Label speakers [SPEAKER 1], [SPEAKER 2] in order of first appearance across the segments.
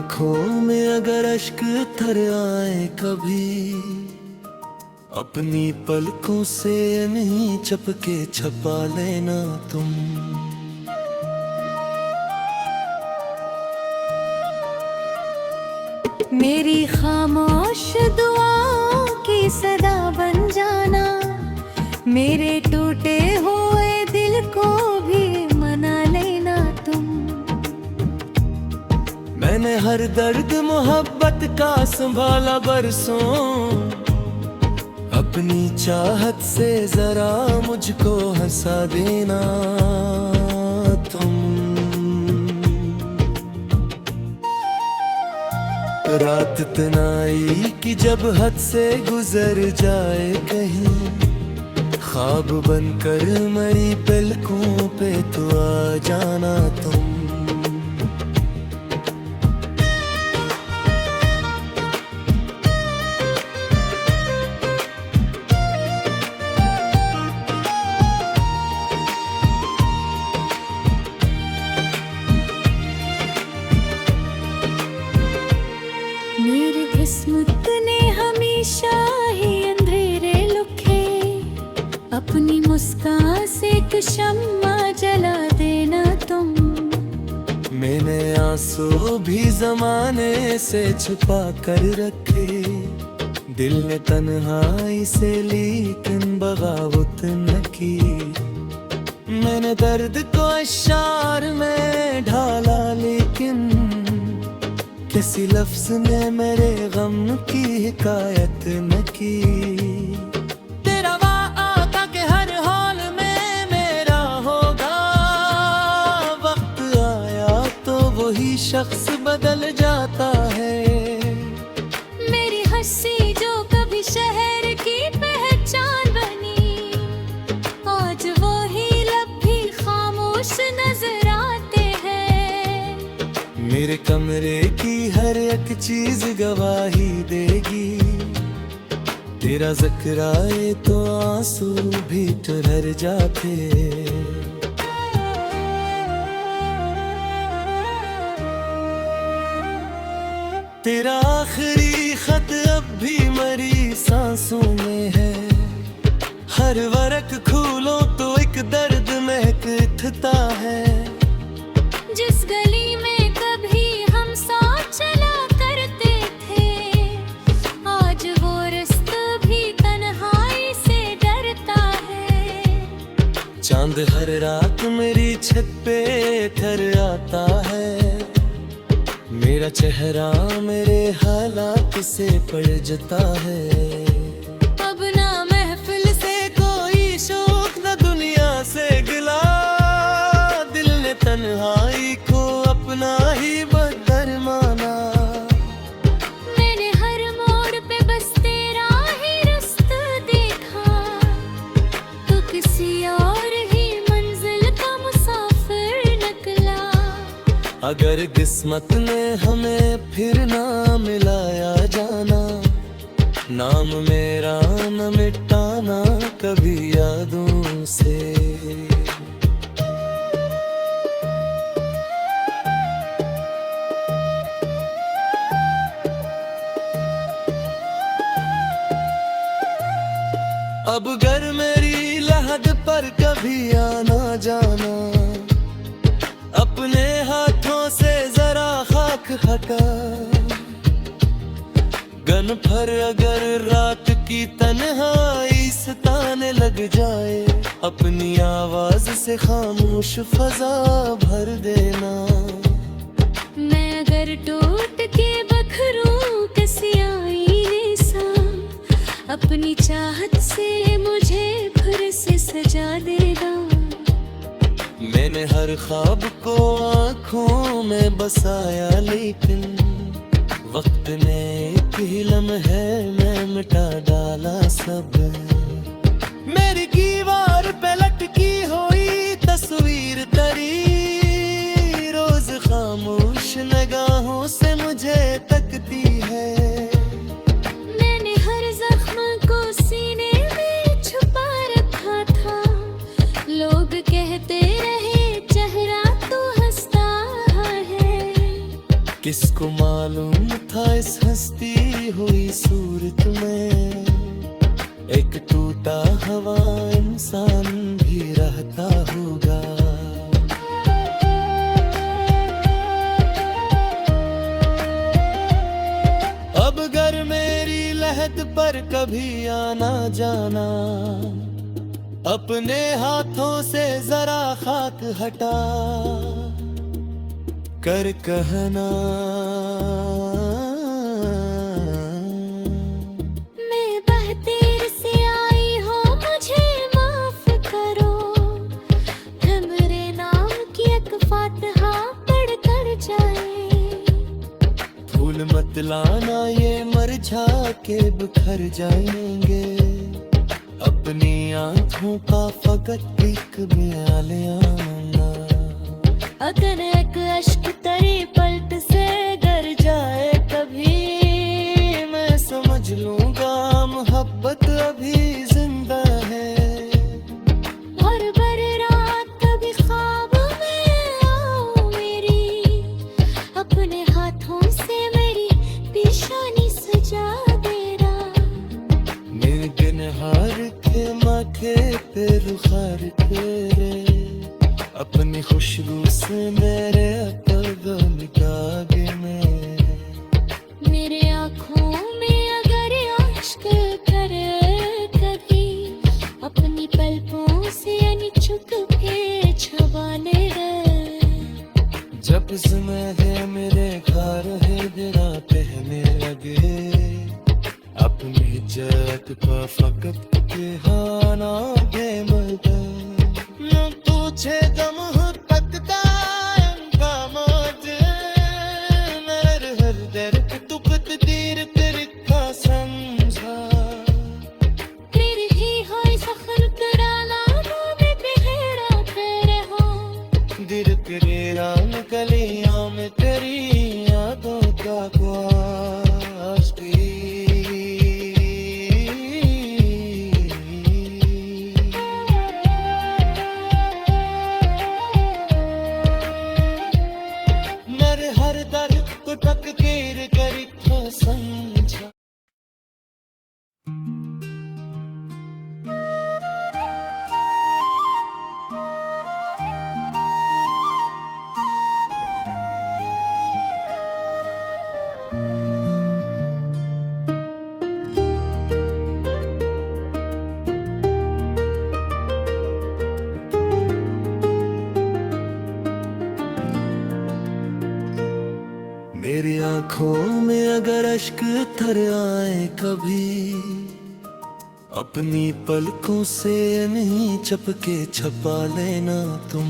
[SPEAKER 1] आँखों में अगर अश्क तर आए कभी, अपनी पलकों से नहीं चपके छपा लेना तुम।
[SPEAKER 2] मेरी खामोश दुआओं की सदा बन जाना, मेरे टूटे हुए दिल को भी मना लेना तुम।
[SPEAKER 1] मैंने हर दर्द मोहब्बत का संभाला बरसों, अपनी चाहत से जरा मुझको हंसा देना तुम। रात तनाई की जब हद से गुजर जाए कहीं, ख्वाब बनकर मेरी पलकों पे तो आ जाना तुम।
[SPEAKER 2] मेरी किस्मत ने हमेशा ही अंधेरे लुके, अपनी मुस्कान से एक शम्मा जला देना तुम।
[SPEAKER 1] मैंने आंसू भी जमाने से छुपा कर रखे, दिल ने तन्हाई से लेकिन बगावत न की। मैंने दर्द को अशार में ढाला, लेकिन किसी लफ्ज ने मेरे गम की हिकायत न की। तेरा वादा के हर हाल में मेरा होगा, वक्त आया तो वही शख्स बदल जाता है।
[SPEAKER 2] मेरी हंसी जो कभी शहर की पहचान बनी, आज वही लब भी खामोश नजर आते हैं।
[SPEAKER 1] मेरे कमरे की हर एक चीज गवाही देगी, तेरा जिक्र आए तो आंसू भी ठहर जाते। तेरा आखिरी खत अब भी मेरी सांसों में है, हर वरक खोलो तो एक दर्द महक उठता है।
[SPEAKER 2] जिस गली में कभी हम साथ चला करते थे, आज वो रास्ता भी तन्हाई से डरता है।
[SPEAKER 1] चांद हर रात मेरी छत पे ठहर आता है, मेरा चेहरा मेरे हालात से पड़ जाता है।
[SPEAKER 2] अब ना महफिल से
[SPEAKER 1] कोई शौक न दुनिया से गिला, दिल ने तन्हाई को अपना ही बदर माना।
[SPEAKER 2] मैंने हर मोड़ पे बस तेरा ही रास्ता देखा, तो किसी और ही मंजिल का मुसाफिर निकला।
[SPEAKER 1] अगर किस्मत ने हमें फिर ना मिलाया जाना, नाम मेरा न मिटाना कभी यादों से। अब घर मेरी लहद पर कभी आना जाना, अपने हाथों से जरा खाक हटा। गन पर अगर रात की तन्हाई सताने लग जाए, अपनी आवाज से खामोश फजा भर देना।
[SPEAKER 2] मैं अगर टूट के बखरूं किसी आईने सा, अपनी चाहत से मुझे फिर से सजा देगा।
[SPEAKER 1] मैंने हर ख्वाब को आँखों में बसाया, लेकिन वक्त ने एक ही लम्हे में मिटा डाला सब। मेरी दीवार पे लटकी हुई तस्वीर तेरी, रोज खामोश निगाहों से मुझे तकती है।
[SPEAKER 2] मैंने हर जख्म को सीने में छुपा रखा था, लोग कहते रहे चेहरा तो हंसता है।
[SPEAKER 1] किसको मालूम हुई सूरत में एक टूटा हवा इंसान भी रहता होगा। अब घर मेरी लहद पर कभी आना जाना, अपने हाथों से जरा खाक हटा कर कहना,
[SPEAKER 2] मैं बहतीर से आई हूँ मुझे माफ करो, हमरे नाम की एक फातिहा पढ़ कर जाए।
[SPEAKER 1] फूल मत लाना ये मरझा के बिखर जाएंगे, अपनी आंखों का फकत एक ख्याल आना।
[SPEAKER 2] अगर एक अश्क तेरी पलट से गर जाए कभी,
[SPEAKER 1] मैं समझ लूंगा मोहब्बत अभी जिंदा है।
[SPEAKER 2] और बर रात कभी ख्वाब में आओ मेरी, अपने हाथों से मेरी पेशानी सजा देना।
[SPEAKER 1] निर्गन हार के माथे पे रुखार तेरे, अपनी खुशबू से मेरे पगल दागे में।
[SPEAKER 2] मेरे आँखों में अगर आश्क करे कभी, अपनी पलकों से यानी चुप के छुपाने गए।
[SPEAKER 1] जब समय मेरे घर है बिना पहने लगे, अपनी जत का फकत के हाना दे मगर। तुझे दम तकता अंगामात, मेरे हर दर्द तू तकदीर का समझा।
[SPEAKER 2] तेरी ही होई सखर कराला में बिखेरा तेरे हो,
[SPEAKER 1] दिल तेरे राम गलियां में तेरी यादों का ख्वास भी। मेरी आंखों में अगर अश्क थर आए कभी, अपनी पलकों से नहीं चपके छपा लेना तुम।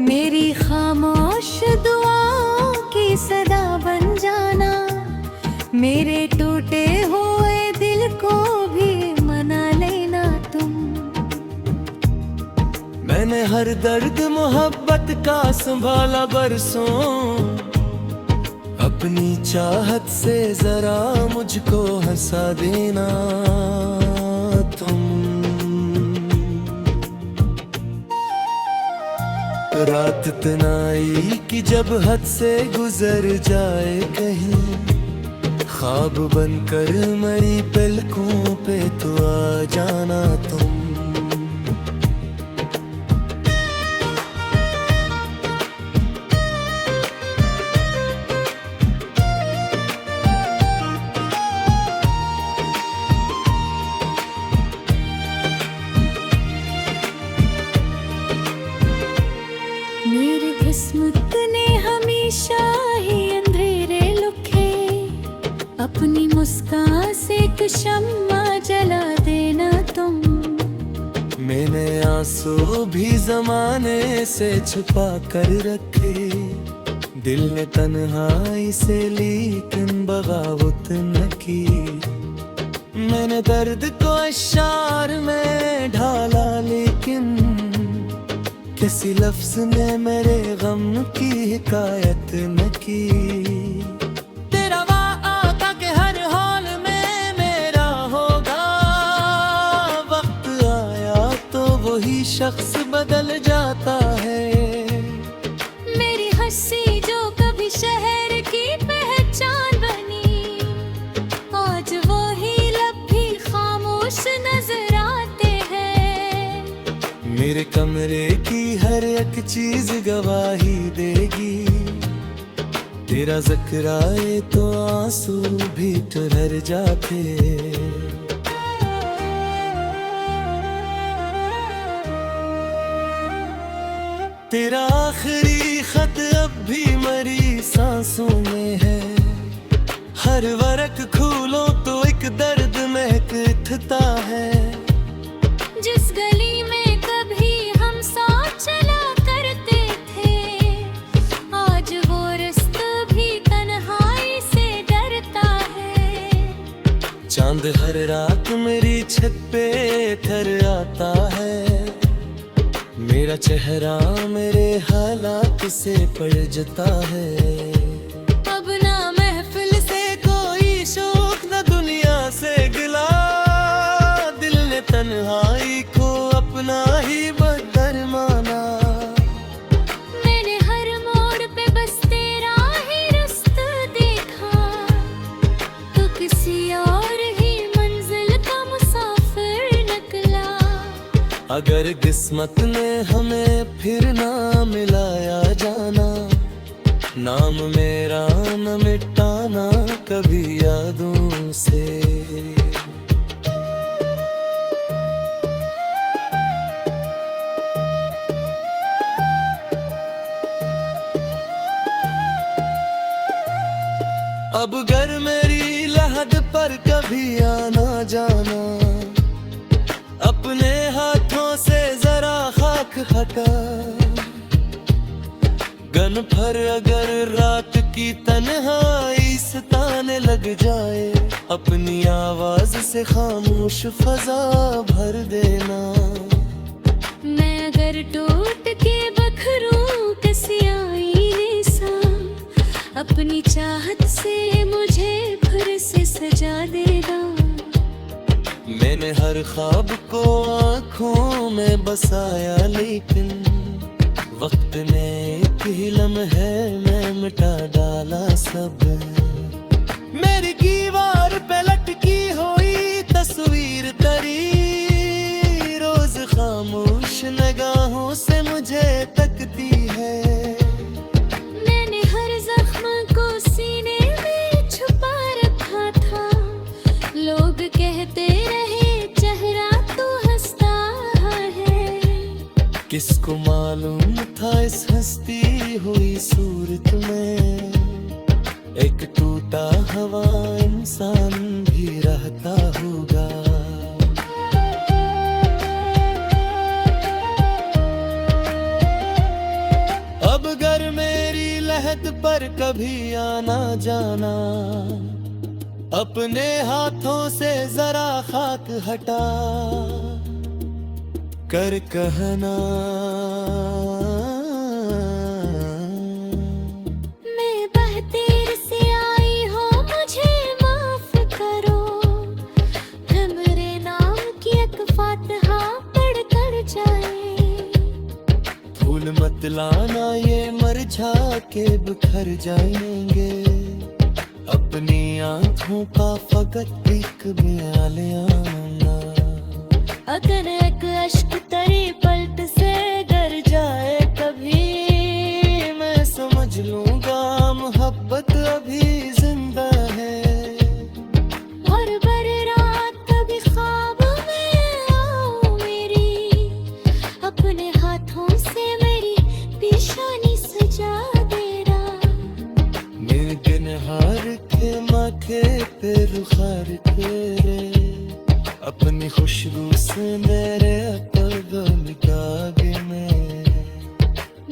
[SPEAKER 2] मेरी खामोश दुआओं की सदा बन जाना, मेरे टूटे हुए दिल को भी मना लेना तुम।
[SPEAKER 1] मैंने हर दर्द मोहब्बत का संभाला बरसों, अपनी चाहत से जरा मुझको हंसा देना तुम। रात तनाई की जब हद से गुजर जाए कहीं, ख्वाब बनकर मेरी पलकों पे तो आ जाना तुम।
[SPEAKER 2] मेरी किस्मत ने हमेशा ही अंधेरे लुके, अपनी मुस्कान से एक शम्मा जला देना तुम।
[SPEAKER 1] मैंने आंसू भी जमाने से छुपा कर रखे, दिल ने तन्हाई से लेकिन बगावत न की। मैंने दर्द को अशार में ढाला, लेकिन किसी लफ्ज ने मेरे गम की हिकायत न की। तेरा वादा के हर हाल में मेरा होगा, वक्त आया तो वही शख्स बदल जाता है। कमरे की हर एक चीज गवाही देगी, तेरा जिक्र आए तो आंसू भी ठहर जाते। तेरा आखिरी खत अब भी मरी सांसों में है, हर वरक खोलो तो एक दर्द महक उठता है।
[SPEAKER 2] जिस गली में कभी हम साथ चला करते थे, आज वो रास्ता भी तन्हाई से डरता है।
[SPEAKER 1] चांद हर रात मेरी छत पे ठहर आता है, मेरा चेहरा मेरे हालात से पड़ जाता है।
[SPEAKER 2] अब ना महफिल
[SPEAKER 1] से कोई शौक न दुनिया से गिला, दिल ने तन्हाई को अपना ही बदर माना।
[SPEAKER 2] मैंने हर मोड़ पे बस तेरा ही रास्ता देखा, तो किसी और ही मंजिल का मुसाफिर निकला।
[SPEAKER 1] अगर किस्मत ने हमें फिर ना मिलाया जाना, नाम मेरा न मिटाना कभी यादों से। अब घर मेरी लहद पर कभी आना जाना, अपने हाथों से जरा खाक हटा। गन पर अगर रात की तन्हाई सताने लग जाए, अपनी आवाज से खामोश फजा भर देना।
[SPEAKER 2] मैं अगर टूट के बखरूं किसी आईने सा, अपनी चाहत से मुझे फिर से सजा देगा।
[SPEAKER 1] मैंने हर ख्वाब को आँखों में बसाया, लेकिन वक्त ने एक ही लम्हे में मिटा डाला सब। मेरी दीवार पे लटकी हुई तस्वीर तेरी रोज खामोश निगाहों से मुझे तकती है।
[SPEAKER 2] मैंने हर जख्म को सीने में छुपा रखा था, लोग कहते रहे चेहरा तो हंसता है।
[SPEAKER 1] किसको मालूम था इस हंसती हुई सूरत में एक टूटा हुआ इंसान भी रहता होगा। अब घर मेरी लहद पर कभी आना जाना, अपने हाथों से जरा खाक हटा कर कहना।
[SPEAKER 2] मैं बहतीर से आई हूँ, मुझे माफ करो। हमरे नाम की एक फातिहा पढ़ कर जाए।
[SPEAKER 1] फूल मत लाना ये मरझा के बिखर जाएंगे, अपनी आँखों का फकत एक ख्याल आना।
[SPEAKER 2] अगर एक अश्क तेरी पलट से गर जाए कभी,
[SPEAKER 1] मैं समझ लूंगा मोहब्बत अभी जिंदा है।
[SPEAKER 2] और बर रात कभी ख्वाब में आओ मेरी, अपने हाथों से मेरी पेशानी सजा देना।
[SPEAKER 1] मेरे दिन हार के माथे पे रुखार तेरे, अपनी खुशबू से मेरे पगल कागे में।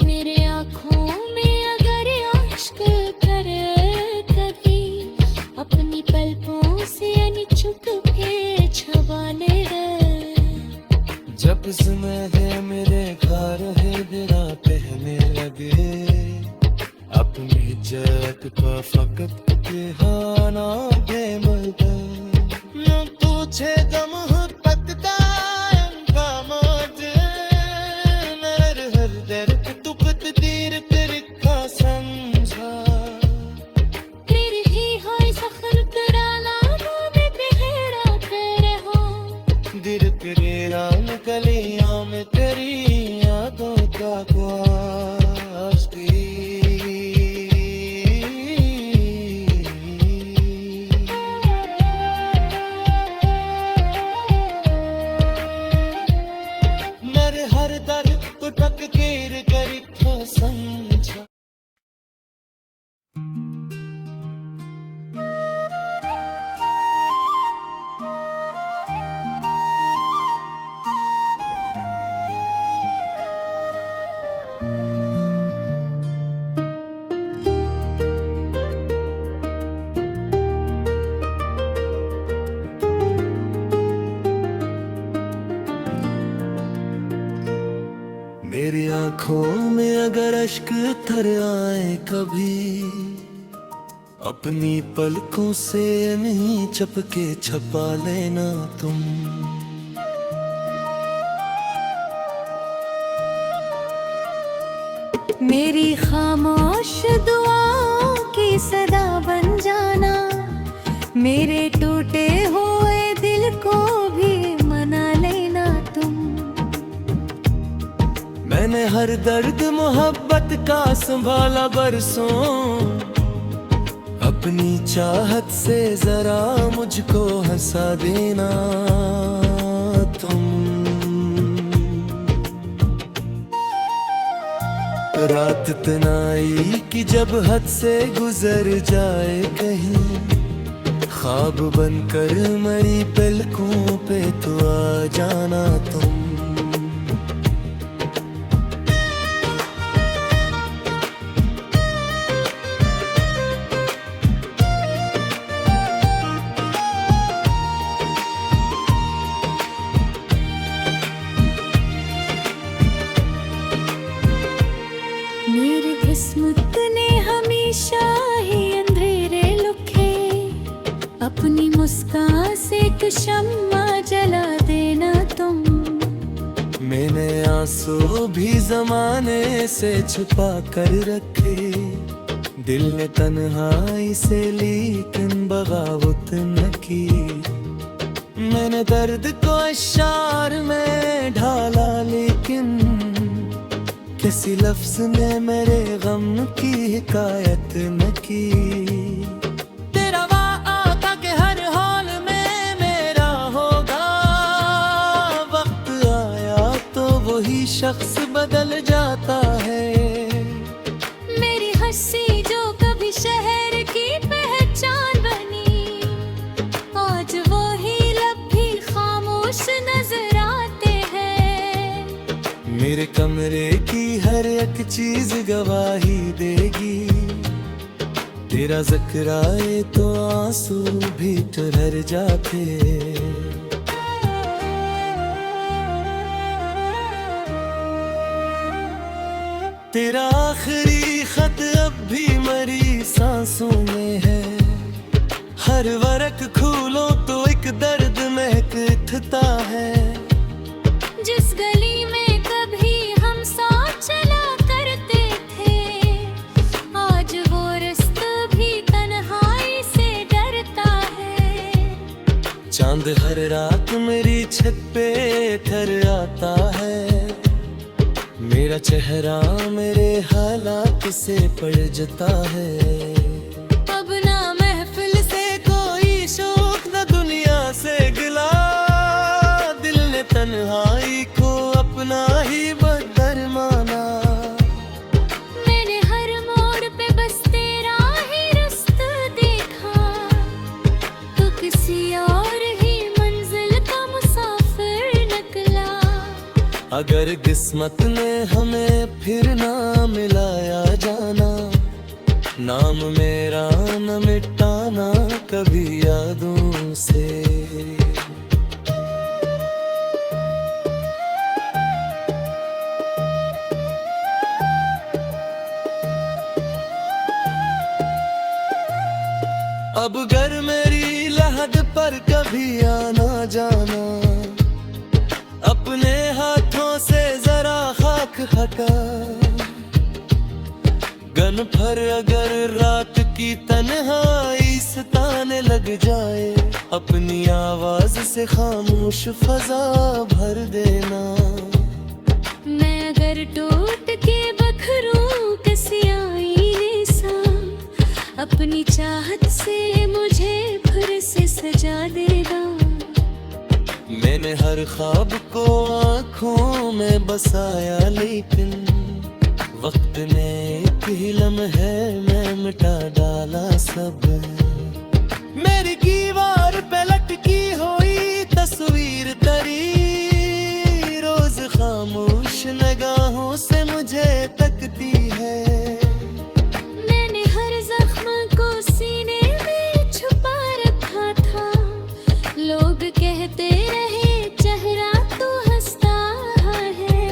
[SPEAKER 2] मेरे आँखों में अगर आश्क करे कभी, अपनी पलकों से यानी चुप के छुपाने दे।
[SPEAKER 1] जब सुनहरे मेरे घर है बिना पहने लगे, अपनी जत का फकत बेहाना दे मगर। तुझे गम पतदा कामोज नर हर दर्द तू तकदीर तेरी का समझा।
[SPEAKER 2] तेरी ही होई सखर कराला में तेरा तेरे हो,
[SPEAKER 1] दिल तेरे राम कलियां में तेरी आंखों में अगर अश्क थर आए कभी, अपनी पलकों से नहीं चपके छपा लेना तुम।
[SPEAKER 2] मेरी खामोश दुआओं की सदा बन जाना, मेरे टूटे हुए दिल को भी मना लेना तुम।
[SPEAKER 1] मैंने हर दर्द मोहब्बत का संभाला बरसों, अपनी चाहत से जरा मुझको हंसा देना तुम। रात तनाई की जब हद से गुजर जाए कहीं, ख्वाब बनकर मेरी पलकों पे तो आ जाना तुम।
[SPEAKER 2] मेरी किस्मत ने हमेशा ही अंधेरे लुके, अपनी मुस्कान से एक शम्मा जला देना तुम।
[SPEAKER 1] मैंने आंसू भी जमाने से छुपा कर रखे, दिल ने तन्हाई से लेकिन बगावत न की। मैंने दर्द को अशार में ढाला लेकिन किसी लफ्ज ने मेरे गम की हिकायत न की। तेरा वादा के हर हाल में मेरा होगा, वक्त आया तो वही शख्स बदल जाता है।
[SPEAKER 2] मेरी हंसी जो कभी शहर की पहचान बनी, आज वही लब भी खामोश नजर आते हैं।
[SPEAKER 1] मेरे कमरे की हर एक चीज गवाही देगी, तेरा जिक्र आए तो आंसू भी ठहर जाते। तेरा आखिरी खत अब भी मरी सांसों में है, हर वरक खोलो तो एक दर्द महकता है।
[SPEAKER 2] जिस गली में कभी हम साथ चला करते थे, आज वो रास्ता भी तन्हाई से डरता है।
[SPEAKER 1] चांद हर रात मेरी छत पे ठहर आता है, मेरा चेहरा मेरे हालात से पलझता है।
[SPEAKER 2] अब ना महफिल से
[SPEAKER 1] कोई शौक न दुनिया से गिला, दिल ने तन्हाई को अपना ही बदर माना।
[SPEAKER 2] मैंने हर मोड़ पे बस तेरा ही रास्ता देखा, तो किसी और ही मंजिल का मुसाफिर निकला।
[SPEAKER 1] अगर किस्मत ने हमें फिर ना मिलाया जाना, नाम मेरा न मिटाना कभी यादों से। अब घर मेरी लहद पर कभी आना जाना, अपने हाथों से जरा खाक हटा। गन पर अगर रात की तन्हाई सताने लग जाए, अपनी आवाज से खामोश फजा भर देना।
[SPEAKER 2] मैं अगर टूट के बखरूं किसी आईने सा, अपनी चाहत से मुझे फिर से सजा देगा।
[SPEAKER 1] मैंने हर ख्वाब को आँखों में बसाया, लेकिन वक्त ने एक ही लम्हे में मिटा डाला सब। मेरी दीवार पे लटकी हुई तस्वीर तेरी, रोज खामोश निगाहों से मुझे तकती है।
[SPEAKER 2] मैंने हर जख्म को सीने में छुपा रखा था, लोग कहते रहे चेहरा तो हंसता है।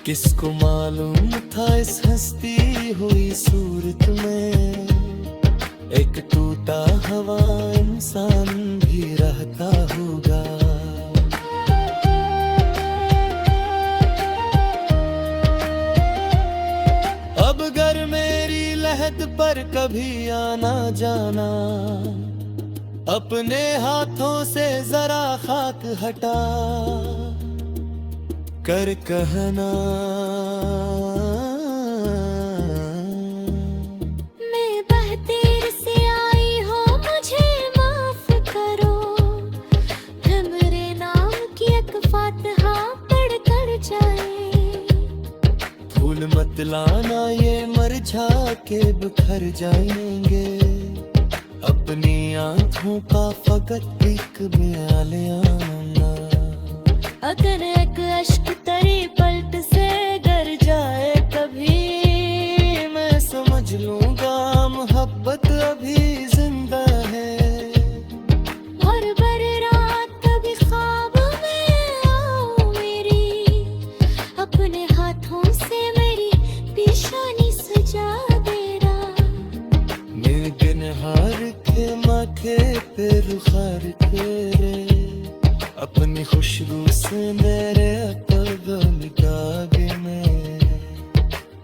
[SPEAKER 1] किसको मालूम सूरत में एक टूटा हुआ इंसान भी रहता होगा। अब घर मेरी लहद पर कभी आना जाना, अपने हाथों से जरा खाक हटा कर कहना,
[SPEAKER 2] मैं बहतीर से आई हूँ मुझे माफ करो, मेरे नाम की एक फातिहा पढ़ कर जाए।
[SPEAKER 1] फूल मत लाना ये मरझा के बिखर जाएंगे, अपनी आंखों का फकत एक ख्याल आना।
[SPEAKER 2] अगर एक अश्क तेरी पलट से गर जाए कभी,
[SPEAKER 1] मैं समझ लूंगा मोहब्बत अभी जिंदा है।
[SPEAKER 2] और बर रात कभी ख्वाब में आओ मेरी, अपने हाथों से मेरी पेशानी सजा देना।
[SPEAKER 1] मेरे दिन हार के माथे पे रुखार तेरे, अपनी खुशबू से मेरे कदम दागे में।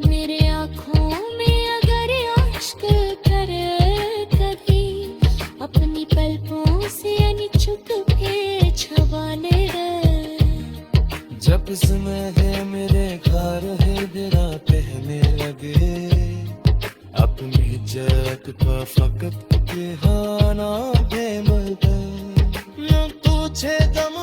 [SPEAKER 2] मेरे आँखों में अगर आश्क करे कभी, अपनी पलकों से यानी चुप के छवाने दे।
[SPEAKER 1] जब समय है मेरे घर है मेरा पहने लगे, अपनी जत का फकत के हाना दे मगर न तुझे दम